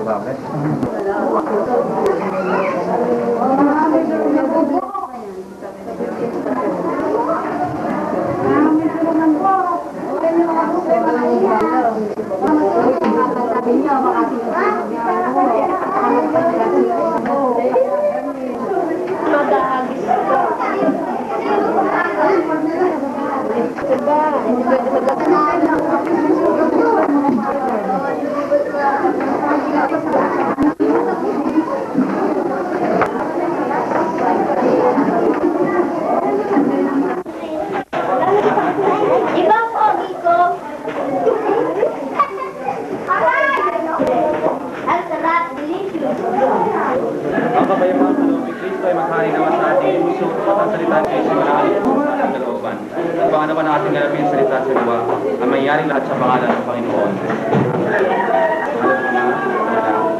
bakit? Ang kabayapang kaloob ni Kristo ay maghari naman sa ating puso at ang salita ni Kristo ay manahalik sa ating kalooban. At panganawa na ating galapin ang salita sa luwa ang mayyaring lahat sa pangalan ng Panginoon.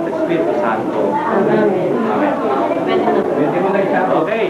Sa Espiritu Santo. Amen. Okay.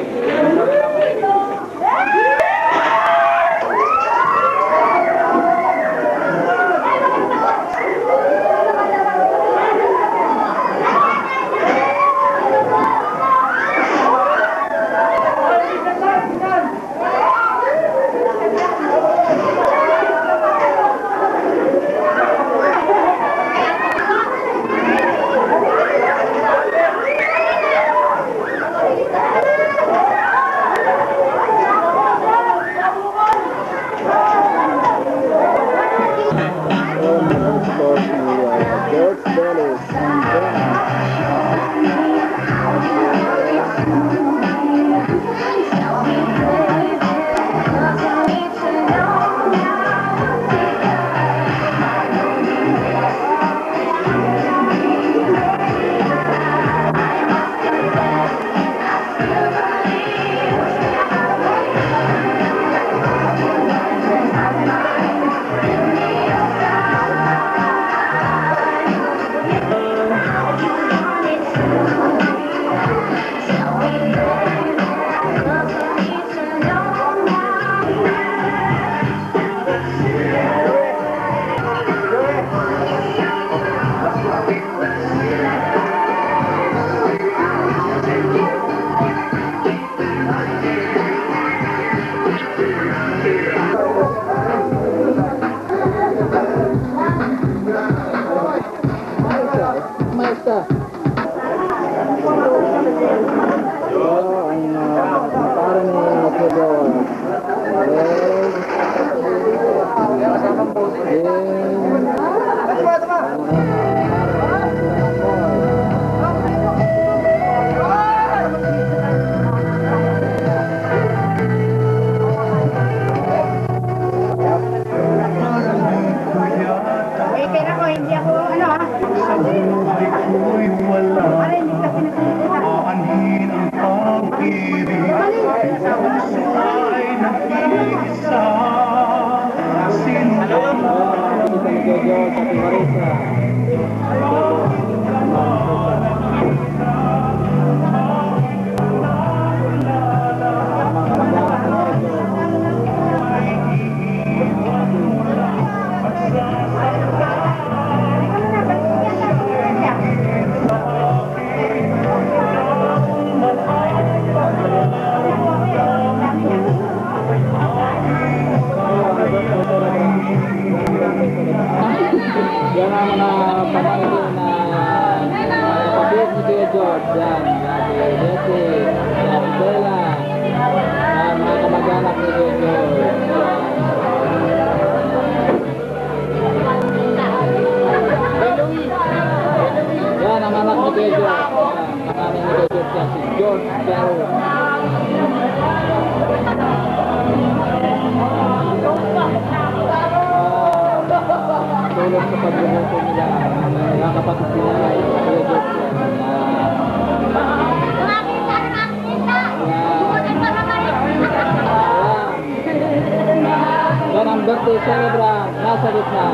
birthday celebrant nasa gitna.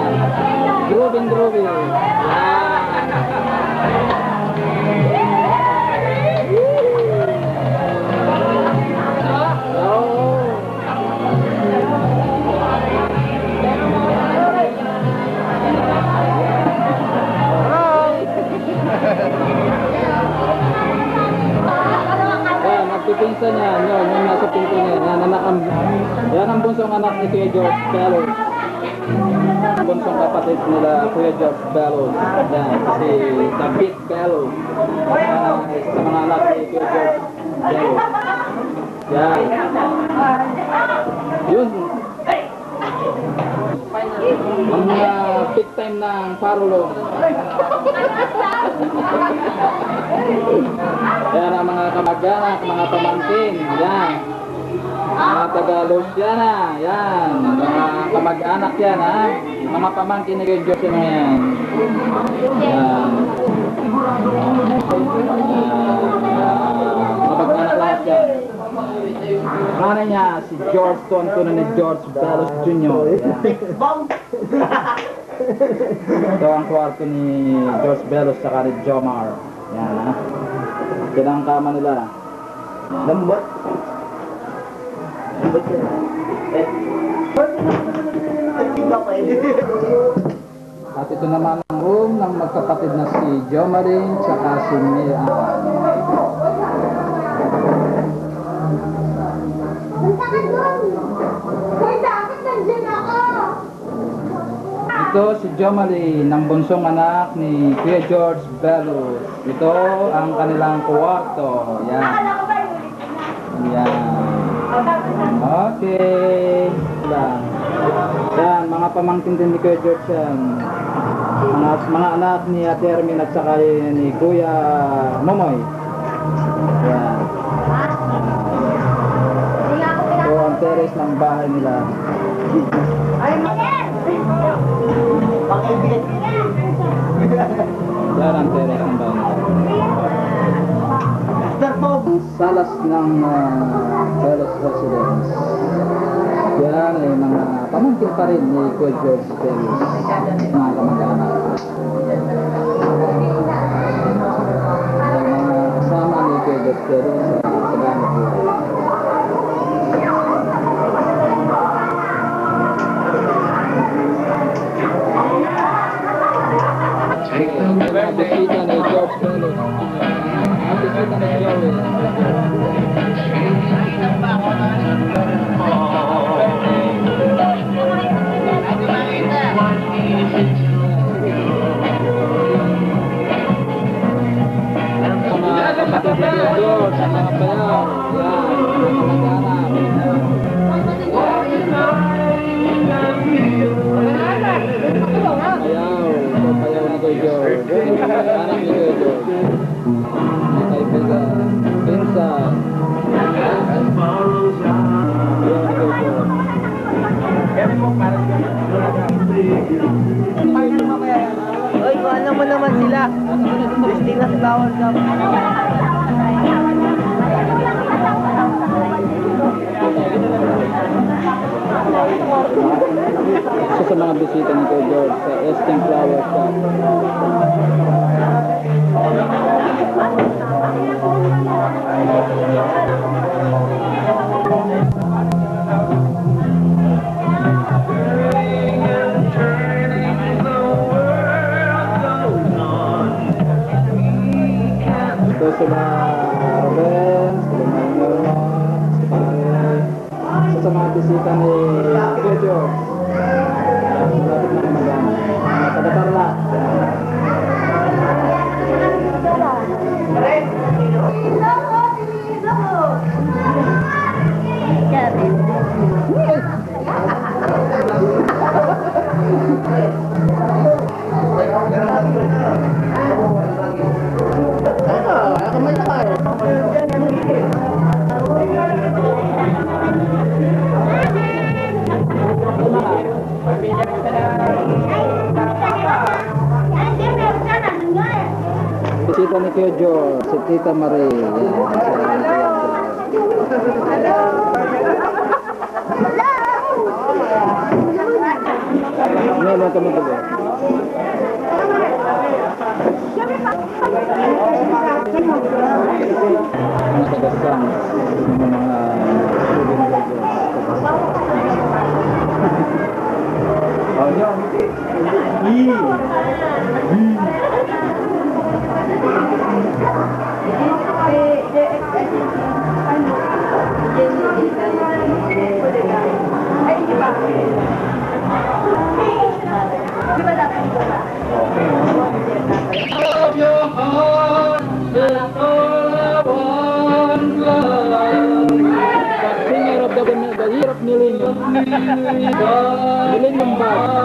Groovy. pinsan niya, yun, yung nasa pinto niya. Yan ang bunsong anak ni Kuya George Bellows. Bunsong kapatid nila, Kuya George Bellows. Yan, si David Bellows. Isa sa mga anak ni Kuya George Bellows. Yan. Yun. Ang peak time ng parulong. Yan ang mga kamag-anak, mga pamangkin. Yan. Mga taga-Luciana. Yan. Mga kamag-anak yan, ha. Mga pamangkin ni Kuya George yan. Yan. Kamag-anak lahat yan. Pangalan niya si George Tonto ni George Bellows Jr. Ito ang kwarto ni George Bellows saka ni Jomar. Yan, ha. Yan ang kama nila. Lambot. At ito naman ang room ng magkapatid na si Jomarin saka si Mia. Punta ka doon! Hoy, bakit nandiyan ako? Ito si Jomarin, ng bunsong anak ni Kuya George Bellows. Ito ang kanilang kwarto. Yan. Yan. Okay. Yan, mga pamangkin din ni Kuya George yan. Mga anak ni Ate Ermin at saka ni Kuya Momoy. Yan. Ito ang terrace ng bahay nila. Yan ang terrace ng bahay nila. Salas ng Bellows Residence. Yan ay mga pamangkin pa rin ni Kuya George Bellows, mga kamag-anak. Yan mga kasama ni Kuya George Bellows sa gamit buhay. Ang bisita ni George Bellows. Ang bisita ni Joey. Mga kapatid ni George, ang mga bayaw. Yan, mga kamag-anak. Bayaw, bayaw ni Kuya George. Anak ni Kuya George. Mga kaibigan, pinsan. Bayaw ni Kuya George. Oy, kung ano mo naman sila. Christina's Flower Cup. Isa sa mga bisita ni Kuya George sa Esting Flower Shop. Ito sila Ruben, sila Maynor, si Pare. Isa sa mga bisita ni Kuya George. Malapit na kumagaan. Mga taga-Tarlac. Bisita ni Kuya George, si Tita Marie. Yan, ano lang kami dito? Mga taga-sang, mga student graduates. Oh, yan. Bilhin yung bag.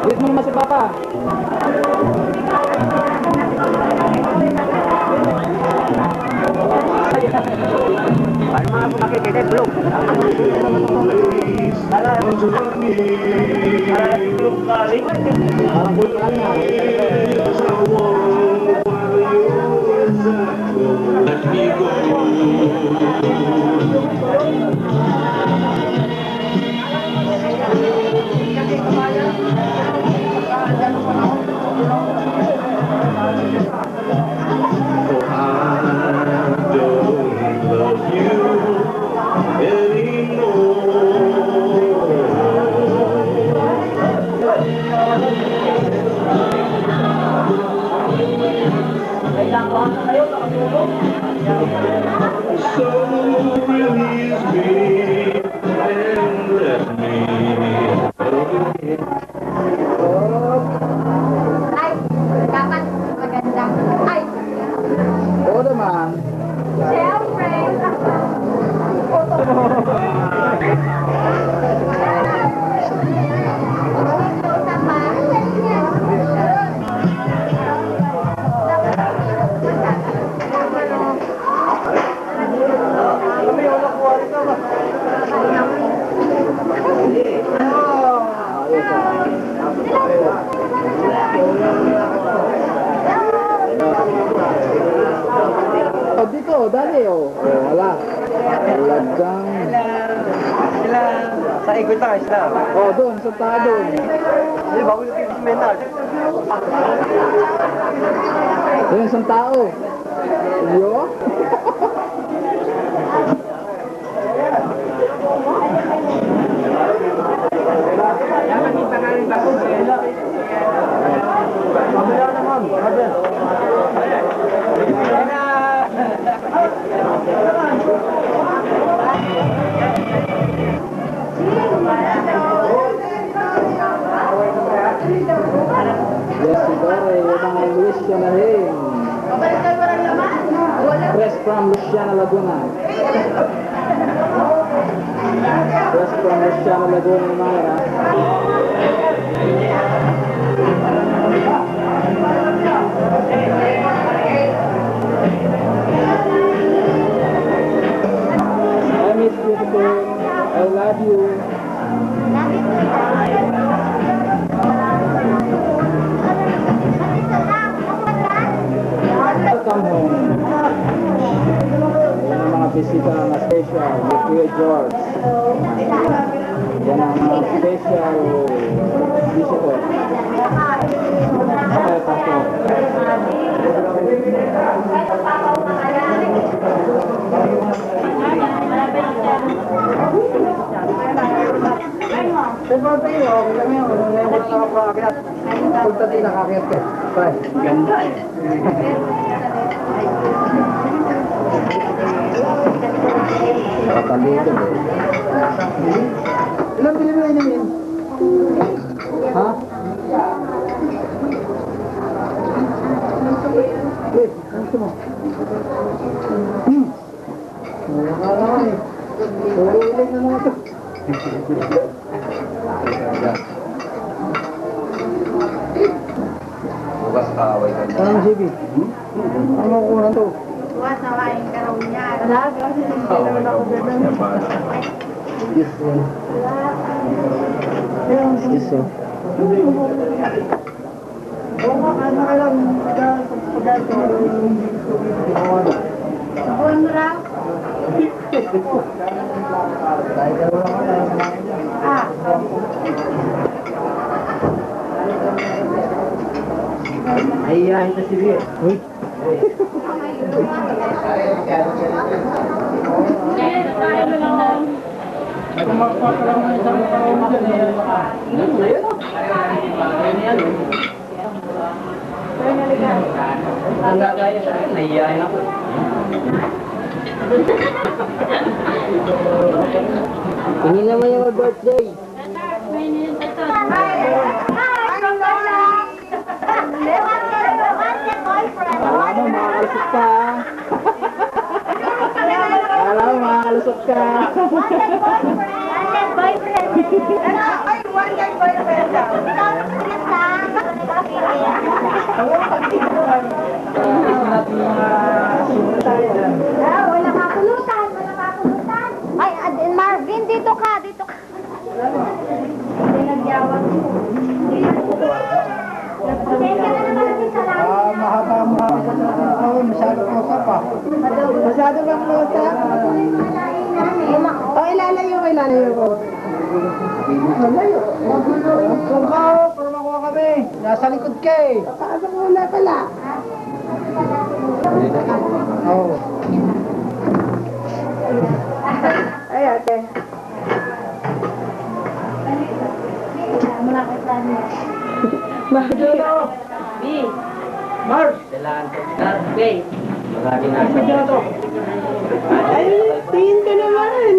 Wait mo naman si Papa. Let me I don't love you So release me and let me Ay, dapat maganda. Ay, Oo naman. siyempre. Oh, dito, dali oh. Oh, wala. Talagang. Sila, sa ikot na sila. Oh, doon, sa tayo doon. Hindi, bago yung mental. Doon, isang tao. Yo? Yes, Sidore, yung mga Luciana Lane. Press from Luciana Laguna. Press from Luciana Laguna yung mga yan, ha? I miss you today. I love you. Welcome home. Yan ang mga bisita na special ni Kuya George. Yan ang mga special visitor. Okay, pasok. tayo. Okay lang yun. Kung ngayon ko lang nakapakakyat. Punta din nakakyat ka. Bye. Ganda eh. Nakatalido eh. Ilang bilhin mo yun yun? Ha? Wait, ano gusto mo? Wala ka naman eh. Puro ulit na naman ito. Bukas kaaway ka niya. Anong sibi? Ano ko na to? Sawain ka raw niya. Yes, yan. Yes, yan. Ano ka lang? Buwan mo raw? Ah. Ayahin na si Bia. Uy. Nahiyain ako. Tingin naman yung birthday. Alam mo, makakalusot ka. Alam mo, makakalusot ka. Wala makulutan. Ay, Marvin, dito ka. Pinagyawag mo. Pasensya ka na Marvin sa lahat. Mahaba ako. Masyado close up ah. Masyado bang close up? Oh, ilalayo ko. Malayo. Kung ka, para makuha kami. Nasa likod ka eh. Paano mo wala pala? Oo. Ay, ate. Mahalo. B. Mars. Marami na to. Ay, tingin ka naman.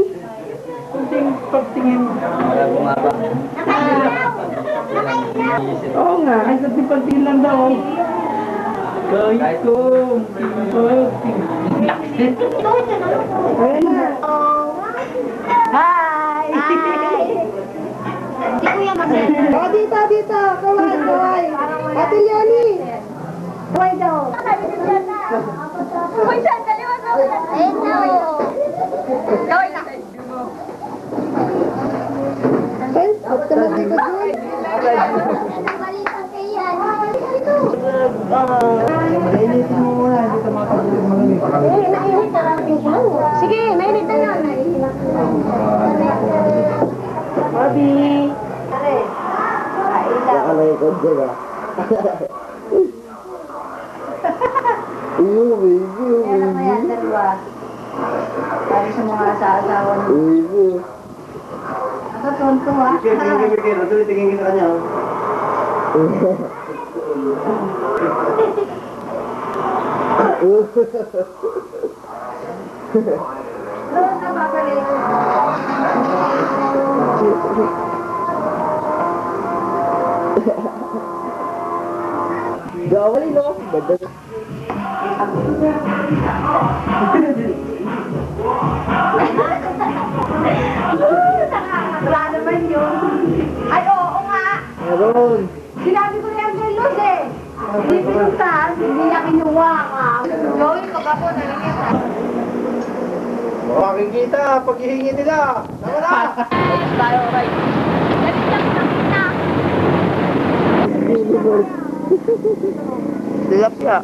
Kunting pagtingin. Wala bumaba. Oo nga, ay kunting pagtingin lang daw. Kahit ko. Ayan na. Hi! Si Kuya Magdalena. Oh, dito. Kaway. Ate Leonie. Kaway daw. Uy, sandali wag ako. Ayun na. Kaway na. Ay, ba't ka nandito doon? Balikan kayo yan. Mainitin mo muna, hindi ka makapagulog malamig. Sige, mainit na yan. Bobby! Kailan? Kailan mo yan, dalawa? Para sa mga asawa niyo. Nakatonto ha? Tingin kita kanya. Doon na babalik. Gawali no? Wala naman yun. Ay, oo nga. Meron. Sinabi ko yan kay Luz eh. Hindi pinunta, hindi niya kinuha ka. Gawin ko ka po, nalagyan ka. Makikita pag hihingi nila. Tama na! Tayo, right? Tilapia.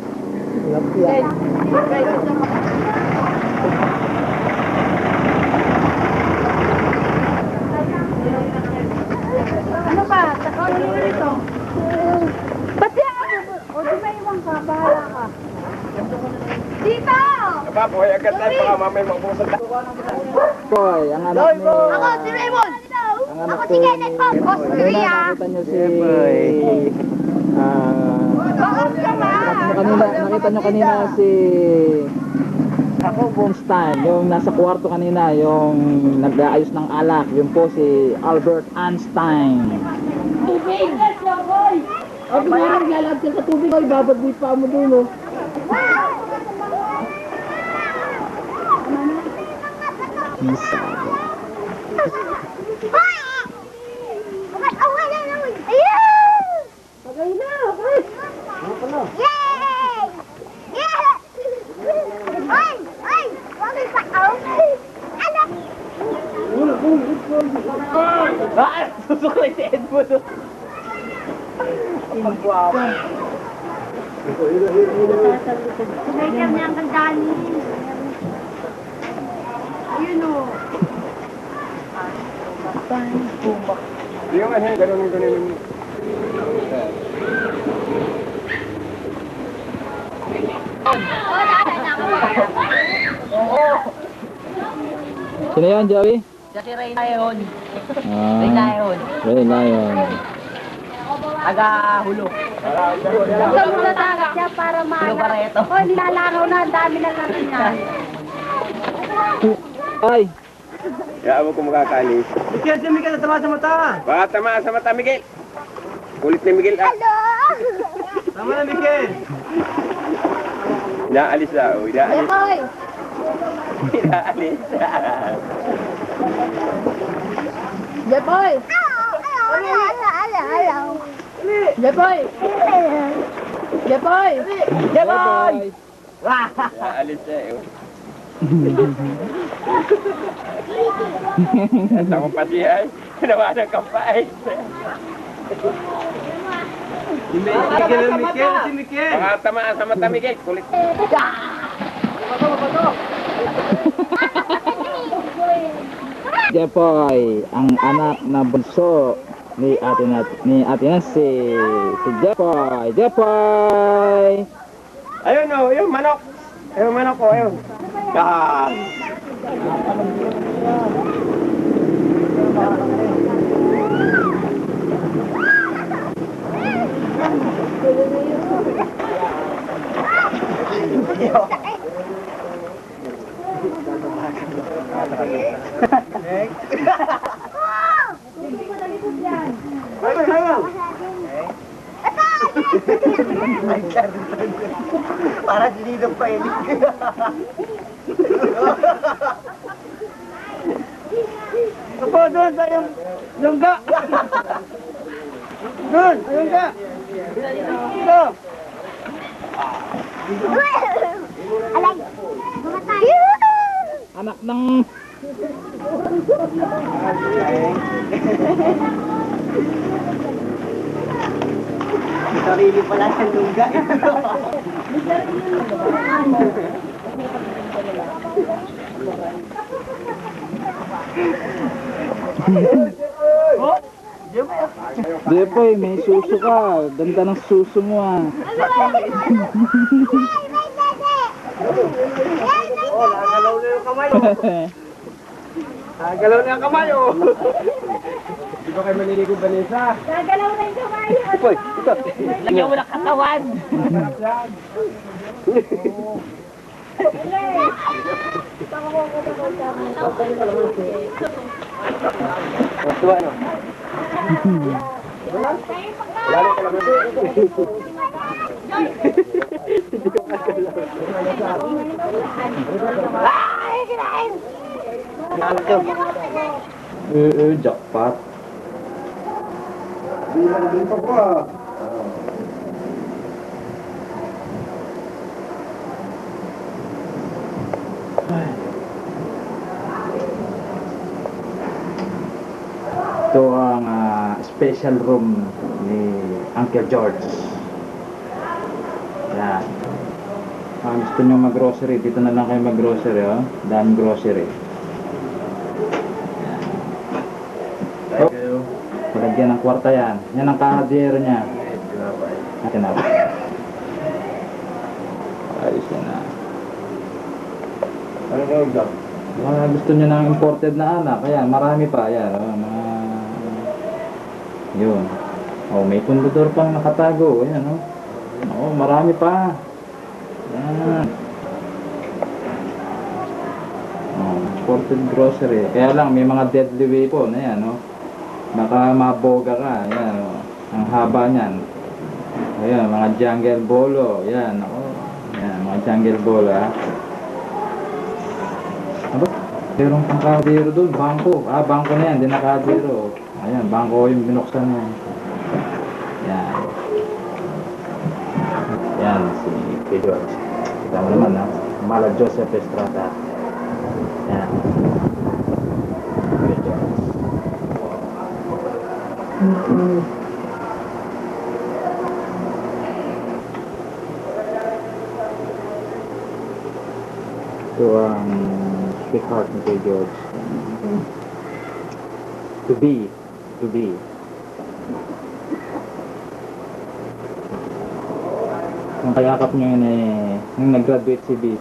Ano ba? Ano ito? Ba't yan? O, di may iwan ka, bahala ka. Dito! Papoy, agad tayo baka mamay mabusan. Koy, ang anak ni... Ako, si Raymond! Ang anak Ako ko si ni... Kenneth po, Austria. Nakita niyo si... Nakita niyo kanina si... Einstein, yung nasa kwarto kanina, yung nag-aayos ng alak, yun po si Albert Einstein. Ako nga naglalagay ka sa tubig, ay babad di pa mo dun, oh. Tagay na, okay. Yay! Yeah! Ay! Ay! Wagay pa ako! Ano? Susuklay si Edmund, oh. Ang guwapo. May kami ang kandanin. Ayun o. Yung ano, ganun. Sino yun, Joey? Siya si Ray Lion. Ah, Ray Lion. Ray Lion. Taga-hulo. Huwag mo na dagat siya para Hulo maaga. para ito. O, nilalakaw na. Ang dami na natin yan. Ay! Kaya mo kung makakalis. Miguel, si Miguel, natama sa mata. Baka tamaan sa mata, Miguel. Kulit ni Miguel, ah. Hello! Tama na, Miguel. Inaalis na, oh. Inaalis. Hoy! Inaalis. Jepoy! Hello! Jepoy! Jepoy! Jeboy! Inaalis na, eh. Tama pati ay. Nawanan ka pa ay. Miguel, si Miguel. Baka tamaan sa mata, Miguel. Kulit. Jepoy, ang anak na bunso ni ate na si Jepoy. Jepoy! Ayun, oh. Yung manok. Ayun, manok ko. Ayun. Ah. Para sinidong pa yun. Opo, doon sa yung ga. Doon, yung ga. Dito. Alay! Bumatay! Anak ng... Sarili pala sa lungga. Jepoy, may suso ka. Ganda ng suso mo ah. Oh, nagalaw na yung kamay, oh. Nagalaw na yung kamay, oh. Di ba kayo maliligo, Vanessa? Gagalaw na yung kamay! Lagyan mo ng katawan. Tuwa, no? Ay, kinain! Jackpot. Ito ang special room ni Uncle George. Yan. Gusto nyo mag-grocery, dito na lang kayo mag-grocery, oh. Daming grocery. Thank you. Palagyan ng kwarta yan. Yan ang kahadier niya. Atin na. Ayos yan na. Ano yung dog? Mga gusto nyo ng imported na anak. Ayan, marami pa. Ayan, oh, mga Yun. Oh, may pundador pang nakatago. Ayan, oh. Oh, marami pa. Yan. Oh, imported grocery. Kaya lang, may mga deadly weapon. Ayan, oh. Baka maboga ka. Ayan, oh. Ang haba niyan. Ayan, mga jungle bolo. Ayan, oh. Ayan, mga jungle bolo, ha. Aba, merong pang kadiro doon. Bangko. Ah, bangko na yan. Hindi na kadiro. Ayan, bangko yung binuksan niya. Yan. Yan, si Pedro. Kita mo naman, ha? Mala Joseph Estrada. Yan. Pedro. Ito ang sweetheart ni Kuya George. To be. Ang kayakap niya yun nung nag-graduate si B.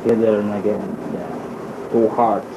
Together and again. Yeah. Two hearts.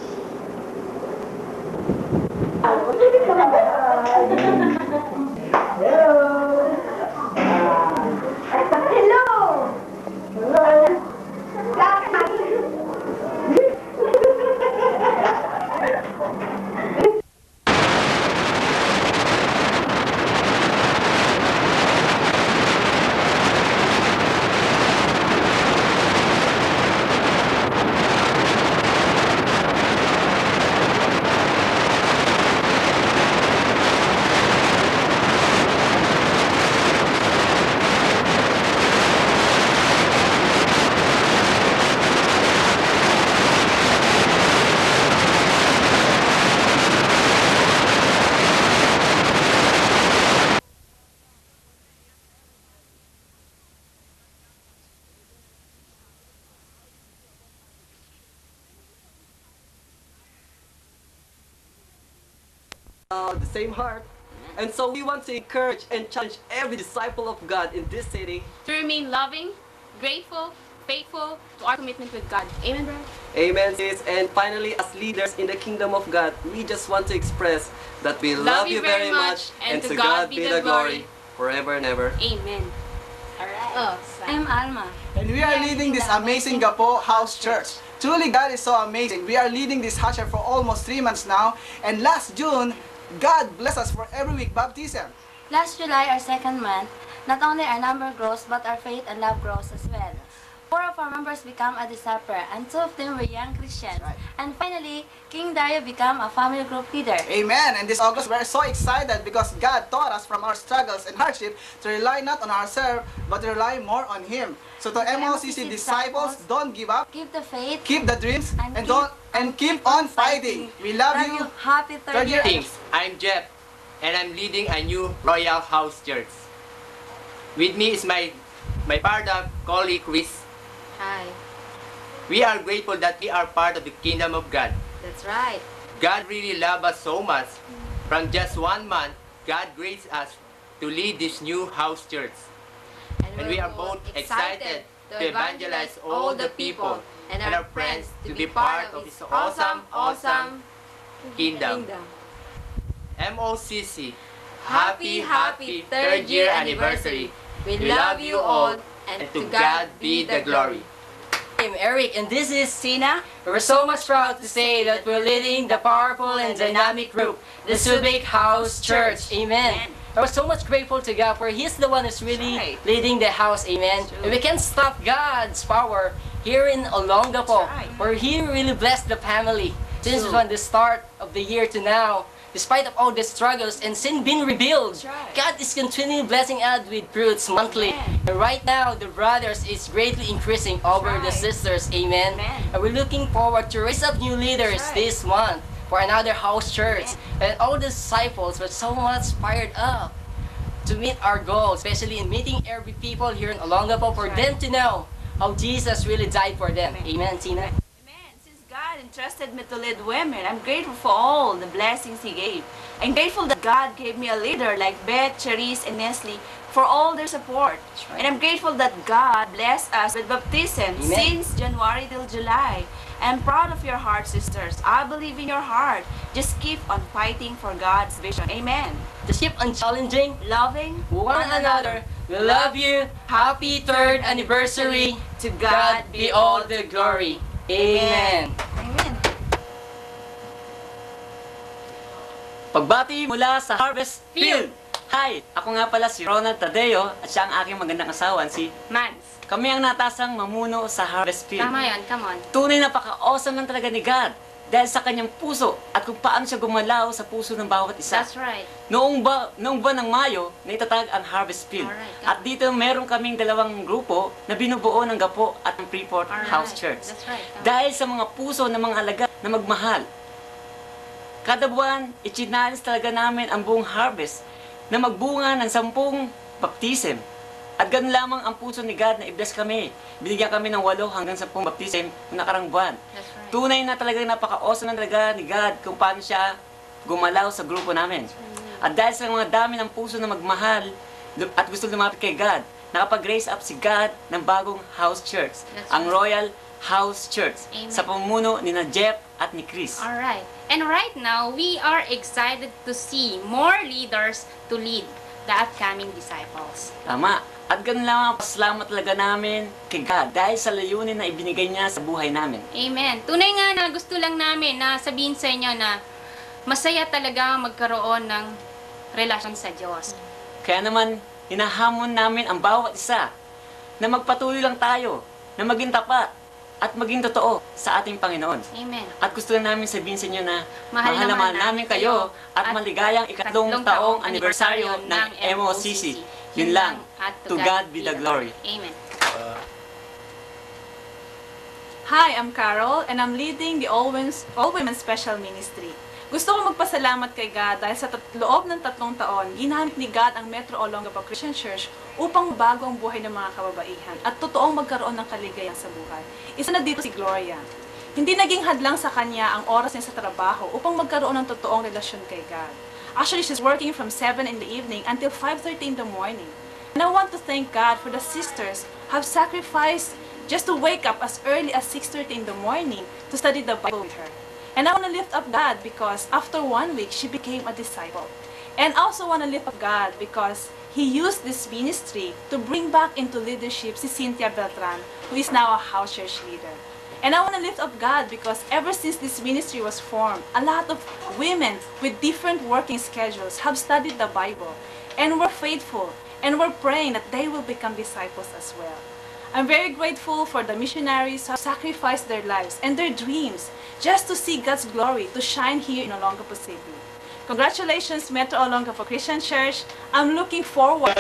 The same heart. And so we want to encourage and challenge every disciple of God in this city. To remain loving, grateful, faithful to our commitment with God. Amen, brother? Amen, sis. And finally, as leaders in the kingdom of God, we just want to express that we love you very much, and to God be the glory forever and ever. Amen. Alright. Oh, I'm Alma. And we are leading this amazing Gapo House Church. Truly, God is so amazing. We are leading this house church for almost 3 months now. And last June, God bless us for every week baptism. Last July, our second month, not only our number grows, but our faith and love grows as well. 4 of our members become a disciple, and 2 of them were young Christians. Right. And finally, King Dario became a family group leader. Amen. And this August, we're so excited because God taught us from our struggles and hardship to rely not on ourselves, but to rely more on Him. So to MOCC disciples, don't give up, Keep the faith, keep the dreams, And and keep on fighting. We love you. Happy third year. Greetings, I'm Jeff, and I'm leading a new Royal House Church. With me is my partner, colleague Chris. Hi. We are grateful that we are part of the kingdom of God. That's right. God really loved us so much. From just 1 month, God graced us to lead this new house church. And we are both excited to evangelize all the people and our friends to be part of this awesome kingdom. MOCC, happy third year anniversary. We love you all, and to God be the glory. I'm Eric, and this is Sina. We're so much proud to say that we're leading the powerful and dynamic group, the Subic House Church. Amen. We're so much grateful to God, for He's the one who's really leading the house. Amen. And we can't stop God's power here in Olongapo, where He really blessed the family since from the start of the year to now. Despite of all the struggles and sin being revealed, God is continually blessing us with fruits monthly. And right now, the brothers is greatly increasing over the sisters. Amen. And we're looking forward to raise up new leaders this month for another house church. And all the disciples were so much fired up to meet our goal, especially in meeting every people here in Olongapo, for them to know how Jesus really died for them. Amen, Tina. Amen. Since God God entrusted me to lead women. I'm grateful for all the blessings He gave. I'm grateful that God gave me a leader like Beth, Cherise, and Nestle for all their support. right. And I'm grateful that God blessed us with baptism Amen. since January till July. I'm proud of your heart, sisters. I believe in your heart. Just keep on fighting for God's vision. Amen. Just keep on challenging Loving one another. We love you. Happy 3rd anniversary. To God be all the glory. Amen. Amen. Pagbati mula sa Harvest Field. Hi, ako nga pala si Ronald Tadeo at siya ang aking magandang asawa, si Mans. Kami ang natasang mamuno sa Harvest Field. Tama yan, come on. Tunay napaka-awesome lang talaga ni God dahil sa kanyang puso at kung paano siya gumalaw sa puso ng bawat isa. That's right. Noong buwan ng Mayo, naitatag ang Harvest Field. Alright, At dito meron kaming dalawang grupo na binubuo ng Gapo at ng Freeport Alright, House Church. that's right, tama. Dahil sa mga puso ng mga alaga na magmahal. Kada buwan, ichinalis talaga namin ang buong harvest na magbunga ng 10 baptism. At ganun lamang ang puso ni God na i-bless kami. Binigyan kami ng 8 hanggang 10 baptism noong nakarang buwan. That's right. Tunay na talagang napaka-awesome na talaga ni God kung paano siya gumalaw sa grupo namin. At dahil sa mga dami ng puso na magmahal at gusto lumapit kay God, nakapag-raise up si God ng bagong house church, That's ang right. Royal House Church, Amen. sa pamumuno ni na Jeff at ni Chris. Alright. And right now, we are excited to see more leaders to lead the upcoming disciples. Tama. At ganun lang ang pasalamat talaga namin kay God dahil sa layunin na ibinigay niya sa buhay namin. Amen. Tunay nga na gusto lang namin na sabihin sa inyo na masaya talaga magkaroon ng relasyon sa Diyos. Kaya naman, hinahamon namin ang bawat isa na magpatuloy lang tayo, na maging tapat at maging totoo sa ating Panginoon. Amen. At gusto lang namin sabihin sa inyo na Mahal mahal na naman mahal namin kayo at maligayang ikatlong taong anibersaryo ng MOCC. Yun lang. At To God be the glory. Amen. Hi, I'm Carol and I'm leading the All Women Special Ministry. Gusto ko magpasalamat kay God dahil sa loob ng 3 taon, ginamit ni God ang Metro Olongapo Christian Church upang bago ang buhay ng mga kababaihan at totoong magkaroon ng kaligayahan sa buhay. Isa na dito si Gloria. Hindi naging hadlang sa kanya ang oras niya sa trabaho upang magkaroon ng totoong relasyon kay God. Actually, she's working from 7 in the evening until 5:30 in the morning. And I want to thank God for the sisters who have sacrificed just to wake up as early as 6:30 in the morning to study the Bible with her. And I want to lift up God because after 1 week, she became a disciple. And I also want to lift up God because He used this ministry to bring back into leadership si Cynthia Beltran, who is now a house church leader. And I want to lift up God because ever since this ministry was formed, a lot of women with different working schedules have studied the Bible and were faithful and were praying that they will become disciples as well. I'm very grateful for the missionaries who have sacrificed their lives and their dreams just to see God's glory to shine here in Olongapo City. Congratulations, Metro Olongapo Christian Church. I'm looking forward.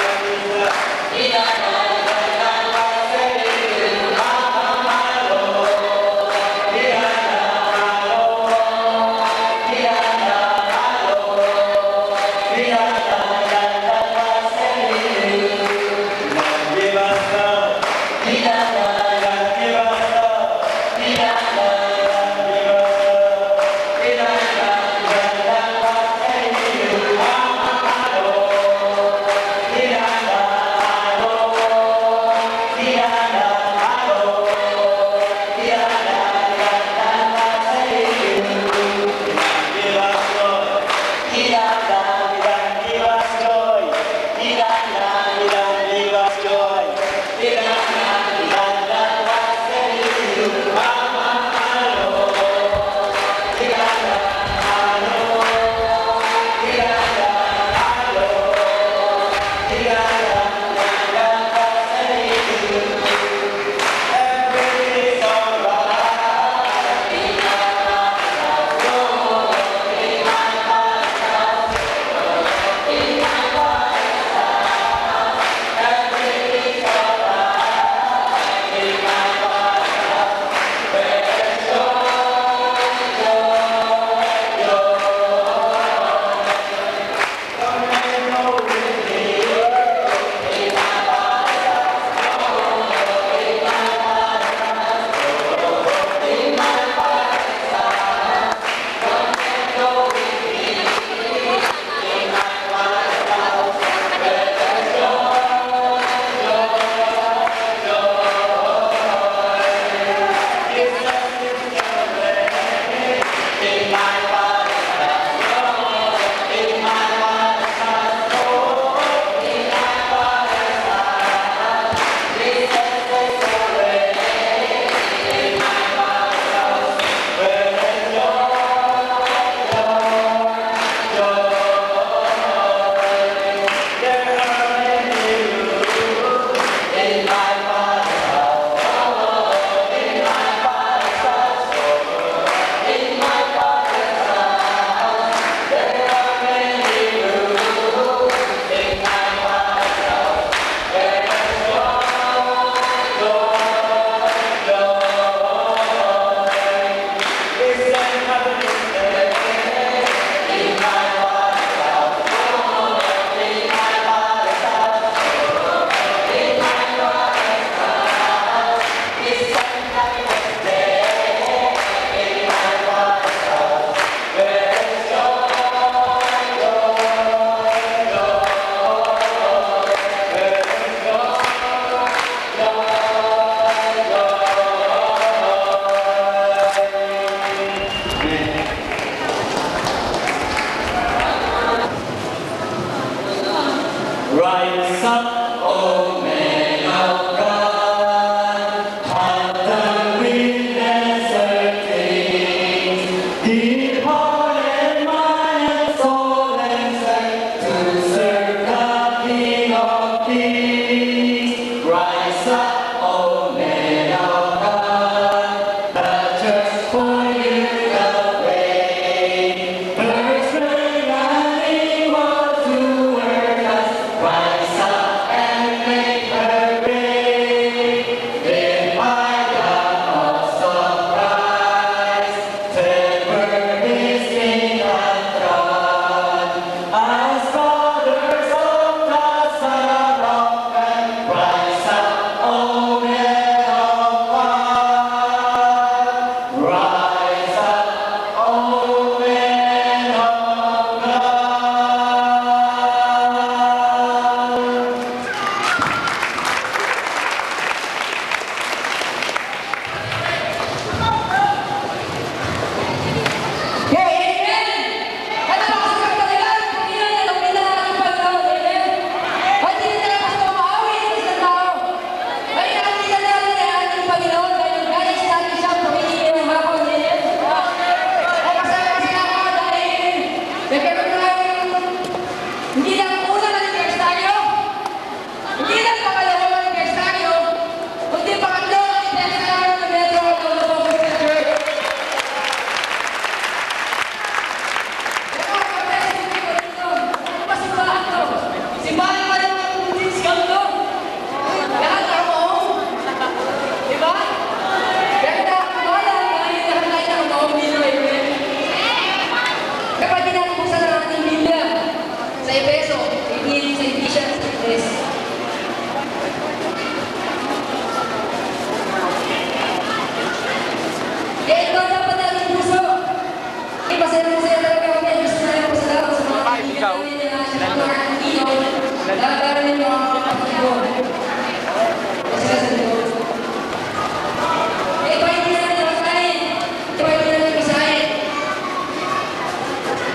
ikaw,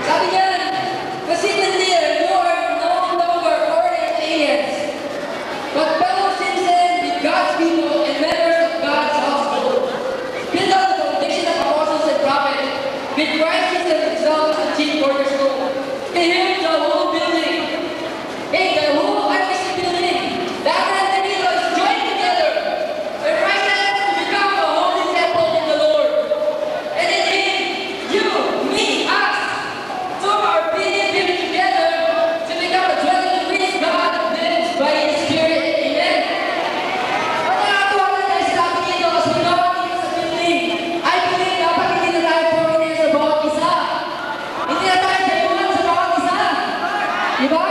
Sabi niyan, kasi there you are no longer foreign aliens, but fellow citizens with God's people and members of God's household. Build on the foundation of apostles and prophets, with Christ Jesus himself as the chief cornerstone. In him the whole building, in the whole artistic building, that and the middle is joined together, and rises to become a holy temple in the Lord. And in him, you, me, us, so are being given together to become a dwelling place God lives by His Spirit. Amen. At nakatuwa na tayo sa sabi dito kasi ginawa dito sa building. I believe dapat hindi na tayo foreigner sa bawat isa. Hindi na tayo sayuhan sa bawat isa. Diba?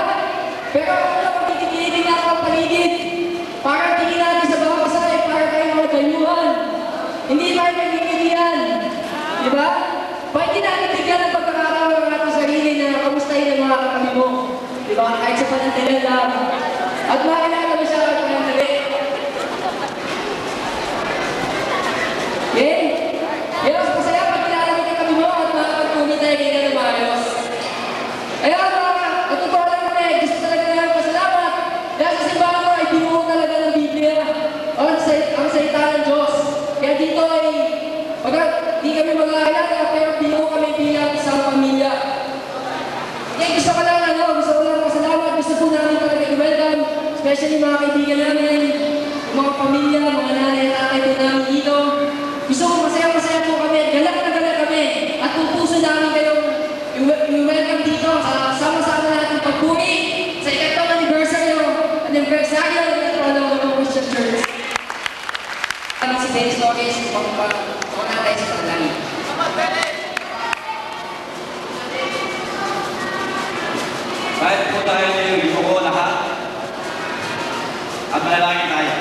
Pero kung ano pagkikilitin natin ang paligid, parang tingin natin sa bawat isa ay parang tayo mga sayuhan. Hindi tayo nagkikilihan. Diba? Bakit hindi natin bigyan ng pagkakataon ng ating sarili na kamustahin ang mga katabi mo? Diba? Kahit sa panantilan lang. At makilala mo siya at panantili. Okay? Yes, masaya pag kilala mo katabi mo at makakapagpuni tayo kayo ng maayos. Kaya natutuwa lang kami. Gusto talaga namin pasalamat. Dahil sa simbahan mo ay binuo talaga ng Biblia. Ang salita ng Diyos. Kaya dito ay di kami mag-aalala, pero binuo kami bilang isang pamilya. Kaya gusto ko lang pasalamat. Gusto po namin talaga i-welcome, especially mga kaibigan namin, mga pamilya, mga nanay at tatay po namin dito. Gusto ko masaya-masaya po kami, galak na galak kami, at kung puso namin kayong i-welcome dito, sama-sama natin pagpuri sa ikatlong anniversary ng Metro Christian Church. Kami si Dennis Lopez, mga tayo sa paglalangin. Kahit po tayo yung isuko lahat at manalangin tayo.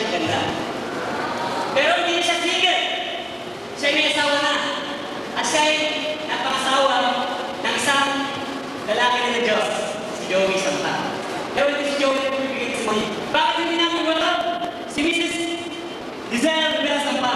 siyang ganda. Pero hindi siya single. Siya may asawa na. At siya ay napakasawa ng isang lalaki na Diyos, si Joey Santa. Pero hindi si Joey na pumipigit sa mga. Bakit hindi namin welcome si Mrs. Giselle Rivera Sampa?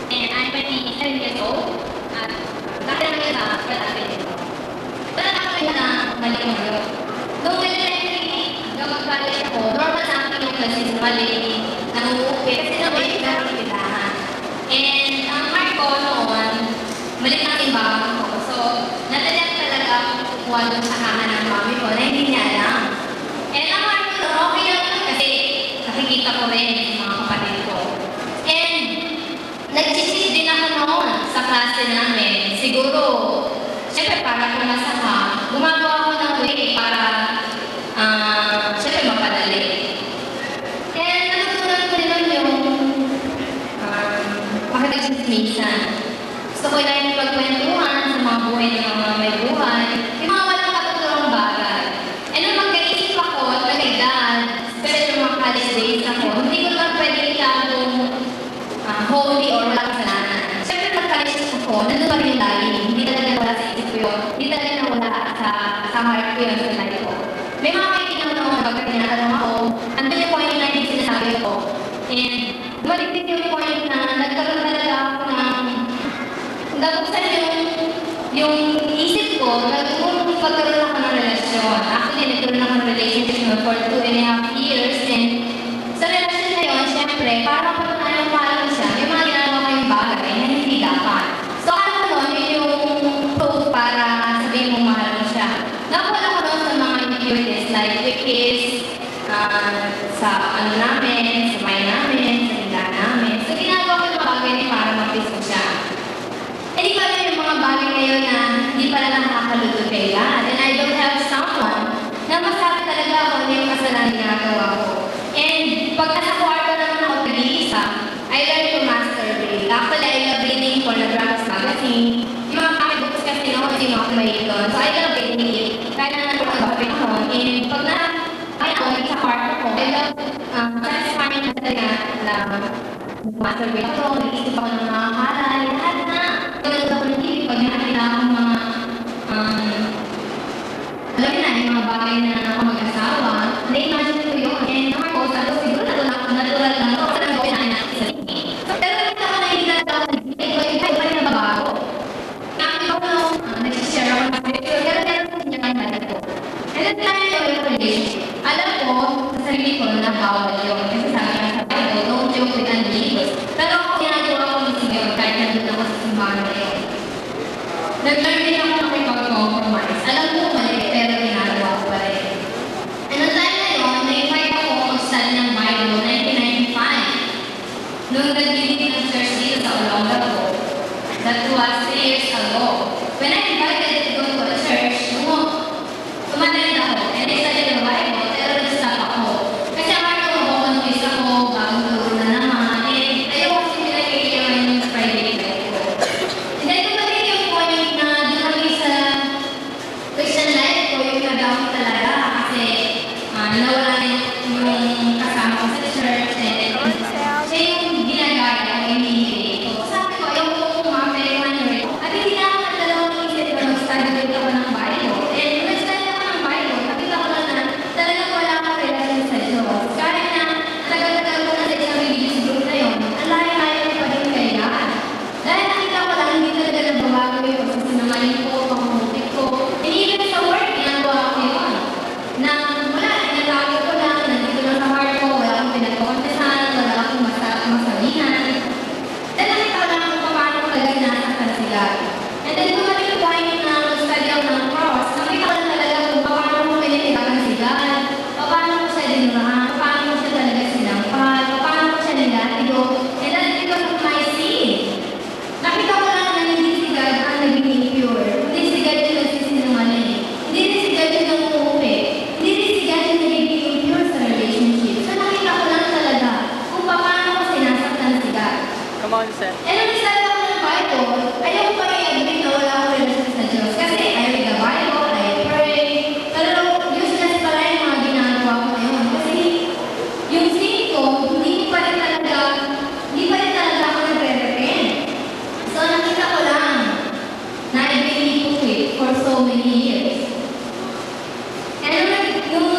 And I'm 27 years old. Laki naman yun na palapit ito. Wala na ako na mali mo yun. Noong elementary, hanggang mag-college ako, normal sa akin yung classes mali, nanguupi, kasi naman yung meron pilahan. And ang mark ko noon, mali na timbang ko. So, natalian talaga akong kukuha doon sa kama ng mami ko na hindi niya alam. And ang mark ko, okay lang kasi nakikita ko rin yung mga kapatid ko. And nag-cheat din ako noon sa klase namin. Siguro, syempre para pumasa ka, gumagawa ako ng way para, syempre mapadali. And natutunan ko rin yung pakipagsimismisan. Gusto ko lang yung pagkwentuhan sa mga buhay ng mga may buhay, yung mga walang katutulong bagay. And nung magkaisip ako at nag-edad, especially yung mga college days ako, hindi ko lang pwede itagong holy or walang kasalanan. Siyempre pag-college ako, nandun pa rin yung lagi. Hindi talaga wala sa isip ko yun. Hindi talaga nawala sa heart ko yun sa life ko. May mga kaibigan noon, pag tinatanong ako, andun yung point na hindi sinasabi ko. And dumaligtig yung point na nagkaroon talaga ako ng nabuksan yung isip ko, pagkaroon ako ng relasyon. Actually, nagkaroon ako ng relationship for 2.5 years. And sa relasyon na yun, siyempre, parang patunayan mahal ko siya, may mga ginagawa ko yung bagay na hindi dapat. So, alam ko nun, yun yung proof para sabihin mo mahal mo siya. Nakuha ko nun sa mga impurities, like we kiss, sa ano namin, sa may namin, sa hila namin. So, ginagawa ko yung mga bagay niya para mag-kiss ko siya. Eh, di ba yung mga bagay ngayon na hindi pala nakakaluto kay God. And I don't have someone na masabi talaga ako na yung kasalanan ginagawa ko. And pag nasa kwarto naman ako nag-iisa, I learned to masturbate. Actually, I love reading pornographic magazine. Yung mga comic books kasi ako, hindi mo ako mahilig doon. So, I love reading it. Kaya na nag-babit ako. And pag ako sa kwarto ko, I love satisfying na talaga na masturbate ako, nag-isip ako ng mga halay, lahat na. Tulad ako ng TV, pag nakakita akong mga alam na, yung mga bagay na ako mag-asawa, na-imagine ko yun. And naman ko, sabi ko, siguro natural lang ako. Kasi nang gawin natin sa TV. Pero nakita ko na hindi na ako nag-TV, ay pa rin nababago. Nakita ko nung nag-share ako ng picture, pero meron ko niya kayo natin ko. And then tayo yung relationship. Alam ko, sa sarili ko na bawal yun. Kasi sabi nga sa Bible, don't joke with unbelievers. Pero ako ginagawa ko yung sigaw, kahit nandun ako sa simbahan na yun. Nag-learn din ako ng mag-compromise. Alam ko mali, pero ginagawa ko pa rin. And noong time na yun, na-invite ako mag-study ng Bible 1995. Noong nag-giving ng church dito sa Olongapo. That was 3 years ago. When I invited to go to a church, tumatend ako. And I studied the Bible, pero nag-stop ako. Kasi ang mga mag-compromise ako, bagong luro na naman. And ayaw ko kasi pinag-iiyaman yung private life ko. And then, tumating yung point na doon kami sa Christian life ko, yung nag-down talaga. Kasi nawala na yung kasama ko sa church. And siya yung ginagaya ko, yung hindi ko. Sabi ko, ayaw ko kung mga American. At hindi na ako nagdalawang isip na mag-study dito ako Come on, Seth. And nung isa ako ng Bible, ayaw ko i-admit na wala akong relasyon sa Diyos. Kasi I read the Bible, I pray. Pero useless pala yung mga ginagawa ko ngayon. Kasi yung sin ko, hindi pa rin talaga ako nagre-repent. So nakita ko lang na I've been hypocrite for so many years. And nung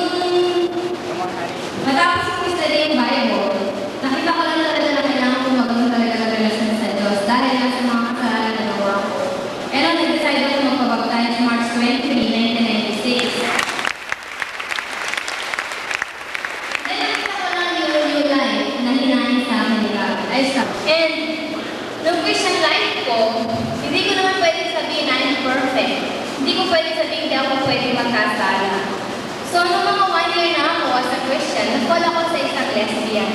matapos ko i-study yung Bible, nakita ko lang talaga na kailangan ko magkaroon talaga ng relasyon sa Diyos dahil nga sa mga kasalanan na nagawa ko. Pero nag-decide ako magpabaptize March 23, 1996. Then nakita ko lang yung new life na hinahin sa akin nila. And nung Christian life ko, hindi ko naman pwede sabihin na I'm perfect. Hindi ko pwede sabihin hindi ako pwede magkasala. So, nung mga 1 year na ako as a Christian, nag-fall ako sa isang lesbian.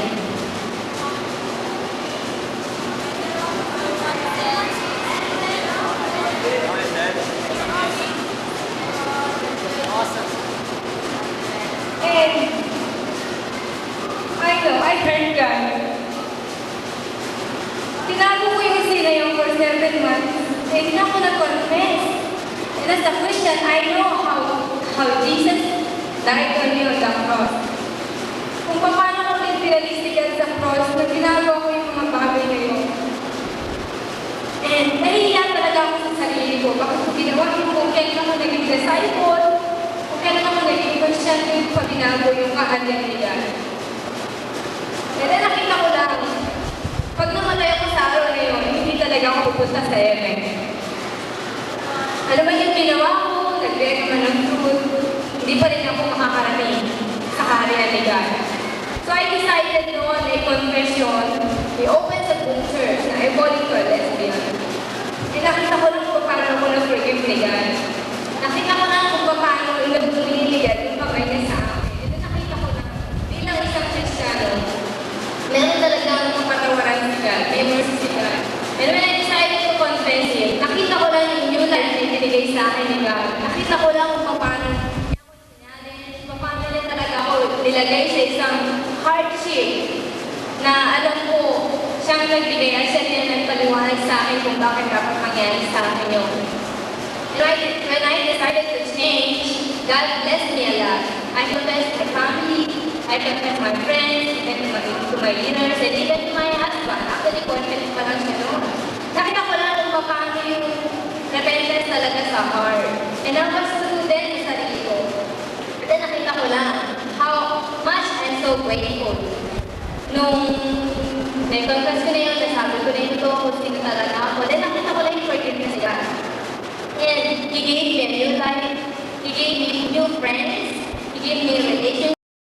And I know, I thank God. Tinago ko yung sila yung for 7 months. Eh, hindi ako nag-confess. And as a Christian, I know how Jesus died on me on the cross. Kung paano ko din pinalistigan sa cross, na ginagawa ko yung mga bagay na yun. And nahihiya talaga ako sa sarili ko. Bakit ko ginawa yung kung kailan ako naging disciple, kung kailan ako naging Christian yung pabinago yung kahalian ni God. And then nakita ko lang, pag namatay ako sa araw na yun, hindi talaga ako pupunta sa heaven. Ano ba yung ginawa ko? Nagbigay naman ng truth. Hindi pa rin ako makakarating sa kaharian ni God. So I decided noon, a confession, we opened a book church na I falling to a lesbian. And nakita ko lang kung paano ako na-forgive ni God. Nakita ko lang kung paano nag-bumili ni God yung kamay niya sa akin. And then nakita ko lang, bilang isang Kristiyano, meron talagang mapatawaran si God, may mercy si God. And when I decided to confess Him, nakita ko lang yung new life na ibinigay sa akin ni God. Nakita ko lang kung paano niya talaga ako nilagay sa isang hardship na alam ko siyang nagbigay at siya din nagpaliwanag sa akin kung bakit dapat mangyari sa akin yun. When I decided to change, God blessed me a lot. I confessed my family, I confessed my friends, even to my leaders, and even to my husband. Actually, confessed pa lang siya noon. Nakita ko lang kung paano yung repentance talaga sa heart. And I was true din sa sarili ko. But then nakita ko lang how much I'm so grateful. Nung nag-confess ko na yun, nasabi ko na yun ito, sino talaga ako. Then nakita ko lang yung forgiveness God. And He gave me a new life. He gave me new friends. He gave me a relationship.